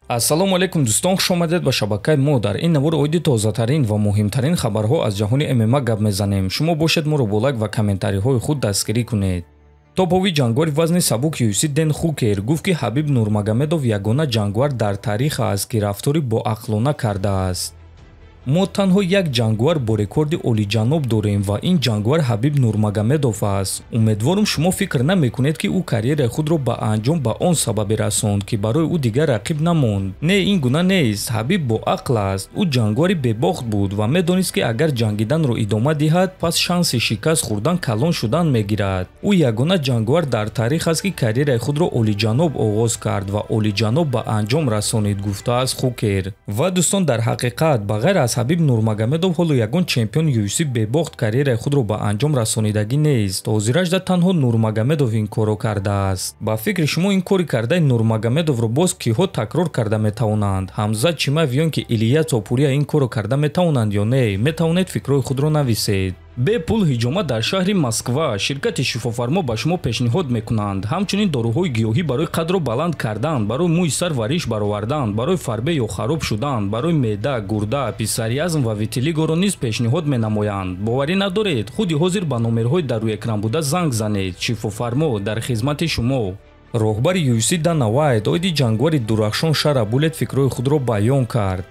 ассалому алайкум дӯстон, хуш омадед ба шабакаи мо. Дар ин навор оиди тозатарин ва муҳимтарин хабарҳо аз ҷаҳони ММА гап мезанем. Шумо бошед моро бо лайк ва комментариҳои худ дастгирӣ кунед. Топови ҷангвари вазни сабук UFC Дэн Хукер гуфт ки Ҳабиб Нурмагомедов ягона ҷангвар дар таърих аст ки рафтори боақлона кардааст. мо танҳо як ҷангвар бо рекорди олиҷаноб дорем ва ин ҷангвар Ҳабиб Нурмагомедов аст. Умедворам шумо фикр намекунед ки ӯ карьераи худро ба анҷом ба он сабабе расонд ки барои ӯ дигар рақиб намонд. Не, ин гуна нест. Ҳабиб боақл аст. ӯ ҷангвари бебохт буд ва медонист ки агар ҷангиданро идома диҳад, пас шанси шикаст хӯрдан калон шудан мегирад. ӯ ягона ҷангвар дар таърих аст ки карьераи худро олиҷаноб оғоз кард ва олиҷаноб ба анҷом расонид, гуфтааст Хукер. Ва дӯстон, дар ҳақиқат ба ғайр аз Ҳабиб Нурмагомедов ҳоло ягон чемпион UFC бебохт карьераи худро ба анҷом расонидагӣ нест. Ҳозирашда танҳо Нурмагомедов ин корро кардааст. Ба фикри шумо ин кори кардаи Нурмагомедовро боз киҳо такрор карда метавонанд? Ҳамзат Чимаев ё ин ки Илия Топурия ин корро карда метавонанд ё не? Метавонед фикрҳои худро нависед. бе пул ҳиҷомат дар шаҳри Москва ширкати шифофармо ба шумо пешниҳод мекунанд ҳамчунин дороҳои гиёҳӣ барои қадро баланд кардан, барои мӯи сар вариш баровардан, барои фарбе ё хароб шудан, барои меъда, гурда, писариазм ва витилигоро низ пешниҳод менамоянд. боварӣ надоред? худи ҳозир ба номерҳои дар рӯи экран буда занг занед. Шифофармо дар хизмати шумо. роҳбари UFC Дана Вайт оиди ҷангвари дурахшон Шара Булет фикрҳои худро баён кард.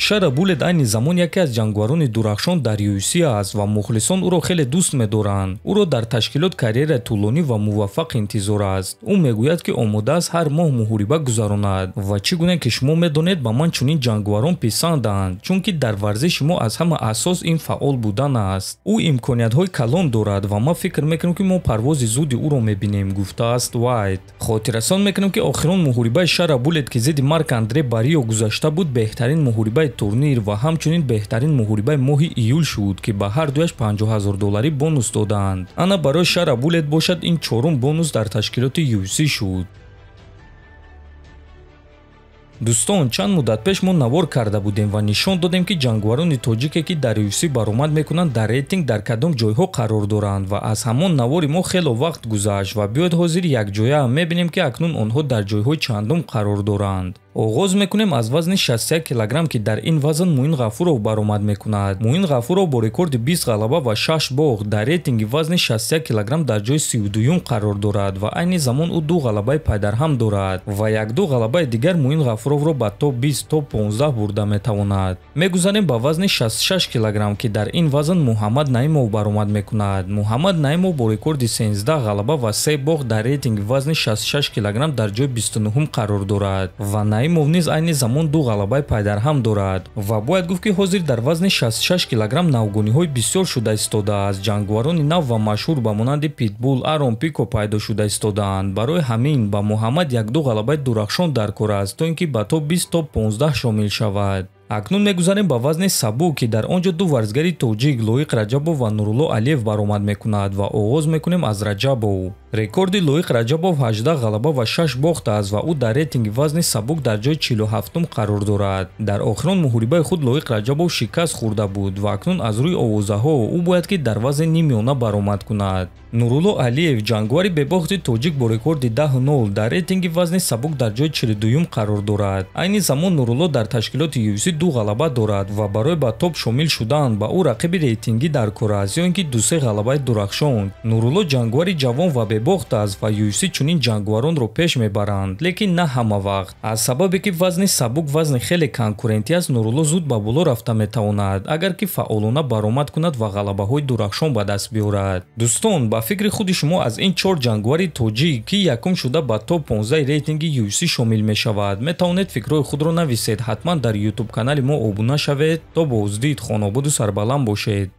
Шара Булет айни замон яке аз ҷангварони дурахшон дар UFC аст ва мухлисон ӯро хеле дӯст медоранд. ӯро дар ташкилот карьераи тӯлонӣ ва муваффақ интизор аст. ӯ мегӯяд ки омода аст ҳар моҳ муҳориба гузаронад ва чӣ гуна ки шумо медонед ба ман чунин ҷангварон писанданд, чунки дар варзиши мо аз ҳама асос ин фаъол будан аст. ӯ имкониятҳои калон дорад ва ман фикр мекунам ки мо парвози зуди ӯро мебинем, гуфтааст Вайт. хотиррасон мекунам ки охирон муҳорибаи Шара Булет ки зидди Марк Андре Баррио гузашта буд беҳтарин муҳорибаи турнир ва ҳамчунин беҳтарин муҳорибаи моҳи июл шуд ки ба ҳар дуяш $50,000 бонус доданд. ана барои Шара Булет бошад ин чорум бонус дар ташкилоти UFC шуд. дӯстон, чанд муддат пеш мо навор карда будем ва нишон додем ки ҷангварони тоҷике ки дар UFC баромад мекунанд дар рейтинг дар кадом ҷойҳо қарор доранд ва аз ҳамон навори мо хело вақт гузашт ва биёед ҳозир якҷоя мебинем ки акнун онҳо дар ҷойҳои чандум қарор доранд. оғоз мекунем аз вазни 61 килограмм ки дар ин вазн Муин Ғафуров баромад мекунад. Муин Ғафуров бо рекорди 20 ғалаба ва 6 бохт дар рейтинги вазни 61 килограмм дар ҷои 32 қарор дорад ва айни замон ӯ 2 ғалабаи пайдарҳам дорад ва 1-2 ғалабаи дигар Муин Ғафуровро ба топ 20, топ 15 бурда метавонад. мегузарем ба вазни 66 килограмм ки дар ин вазн Муҳаммад Наимов баромад мекунад. Муҳаммад Наимов бо рекорди 13 ғалаба ва 3 бохт дар рейтинги вазни 66 килограмм дар ҷои 29 қарор дорад ва Наимов низ айни замон 2 ғалабаи пайдарҳам дорад ва бояд гуфт ки ҳозир дар вазни 66 килограмм навгониҳои бисёр шуда истодааст. ҷангварони нав ва машҳур ба монанди Питбул, Арон Пико пайдо шуда истодаанд. барои ҳамин ба Муҳаммад 1-2 ғалабаи дурахшон дар кор аст то ин ки ба топ 20, топ 15 шомил шавад. акнун мегузарем ба вазни сабук ки дар он ҷо ду варзгари тоҷик Лоиқ Раҷабов ва Нурулло Алиев баромад мекунад ва оғоз мекунем аз Раҷабов. рекорди Лоиқ Раҷабов 18 ғалаба ва 6 бохт аст ва ӯ дар рейтинги вазни сабук дар ҷои 47 қарор дорад. дар охирон муҳорибаи худ Лоиқ Раҷабов шикаст хӯрда буд ва акнун аз рӯи овозаҳо ӯ бояд ки дар вазни нимёна баромад кунад. Нурулло Алиев ҷангвари бебохти тоҷик бо рекорди 10-0 дар рейтинги вазни сабук дар ҷои 42 қарор дорад. айни замон Нурулло дар ташкилоти UFC 2 ғалаба дорад ва барои ба топ шомил шудан ба ӯ рақиби рейтингӣ дар кор аст ё ин ки 2-3 ғалабаи дурахшон. Нурулло ҷангвари ҷавон ва бебохт аст ва UFC чунин ҷангваронро пеш мебаранд, лекин на ҳама вақт. аз сабабе ки вазни сабук вазни хеле конкурентӣ аст, Нурулло зуд ба боло рафта метавонад агар ки фаъолона баромад кунад ва ғалабаҳои дурахшон ба даст биёрад. дӯстон, ба фикри худи шумо аз ин 4 ҷангвари тоҷик ки якум шуда ба топ 15 рейтинги UFC шомил мешавад, метавонед фикрҳои худро нависед. ҳатман дар YouTube канали мо обуна шавед. то боздид, хонободу сарбаланд бошед.